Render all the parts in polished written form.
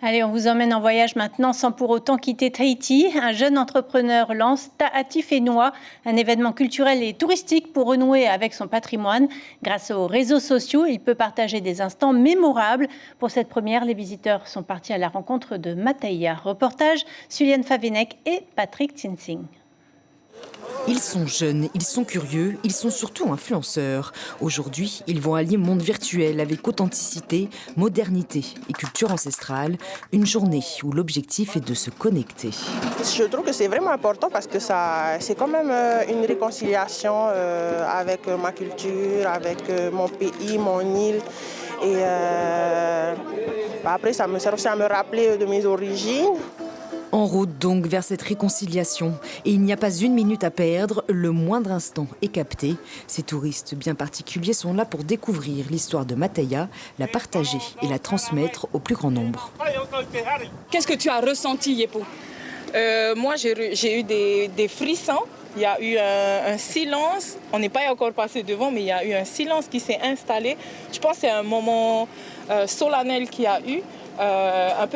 Allez, on vous emmène en voyage maintenant sans pour autant quitter Tahiti. Un jeune entrepreneur lance Ta'ati Whenua, un événement culturel et touristique pour renouer avec son patrimoine. Grâce aux réseaux sociaux, il peut partager des instants mémorables. Pour cette première, les visiteurs sont partis à la rencontre de Mataia. Reportage Suliane Favenec et Patrick Tinsing. Ils sont jeunes, ils sont curieux, ils sont surtout influenceurs. Aujourd'hui, ils vont allier monde virtuel avec authenticité, modernité et culture ancestrale. Une journée où l'objectif est de se connecter. Je trouve que c'est vraiment important parce que c'est quand même une réconciliation avec ma culture, avec mon pays, mon île. Et après, ça me sert aussi à me rappeler de mes origines. En route donc vers cette réconciliation. Et il n'y a pas une minute à perdre, le moindre instant est capté. Ces touristes bien particuliers sont là pour découvrir l'histoire de Mataia, la partager et la transmettre au plus grand nombre. Qu'est-ce que tu as ressenti, Yepo? Moi, j'ai eu des frissons. Il y a eu un silence. On n'est pas encore passé devant, mais il y a eu un silence qui s'est installé. Je pense que c'est un moment solennel qu'il y a eu, un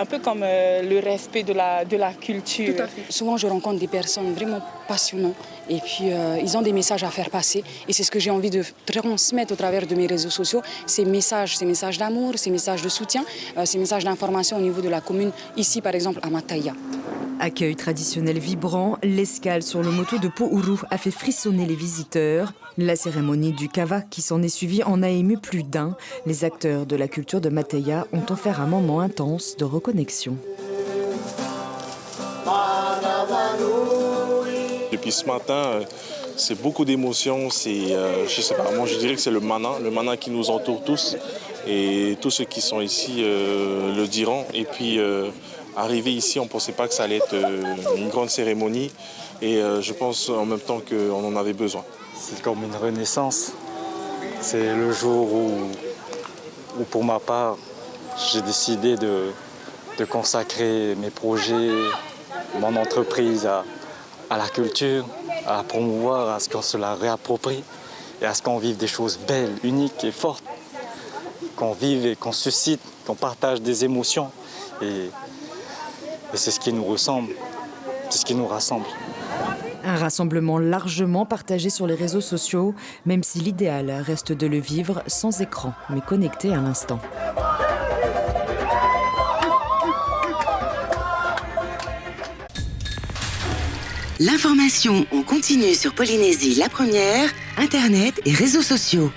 peu comme le respect de la culture. Tout à fait. Souvent, je rencontre des personnes vraiment passionnantes et puis ils ont des messages à faire passer. Et c'est ce que j'ai envie de transmettre au travers de mes réseaux sociaux, ces messages d'amour, ces messages de soutien, ces messages d'information au niveau de la commune, ici par exemple à Mataia. Accueil traditionnel vibrant, l'escale sur le moto de Po'uru a fait frissonner les visiteurs. La cérémonie du kava qui s'en est suivie en a ému plus d'un. Les acteurs de la culture de Mataia ont offert un moment intense de reconnexion. Depuis ce matin, c'est beaucoup d'émotions. Je sais pas, moi je dirais que c'est le mana qui nous entoure tous. Et tous ceux qui sont ici le diront. Et puis arrivé ici, on ne pensait pas que ça allait être une grande cérémonie. Et je pense en même temps qu'on en avait besoin. C'est comme une renaissance. C'est le jour où pour ma part, j'ai décidé de consacrer mes projets, mon entreprise à la culture, à la promouvoir, à ce qu'on se la réapproprie et à ce qu'on vive des choses belles, uniques et fortes. Qu'on vive et qu'on suscite, qu'on partage des émotions. Et c'est ce qui nous ressemble, c'est ce qui nous rassemble. Un rassemblement largement partagé sur les réseaux sociaux, même si l'idéal reste de le vivre sans écran, mais connecté à l'instant. L'information en continu sur Polynésie la première, Internet et réseaux sociaux.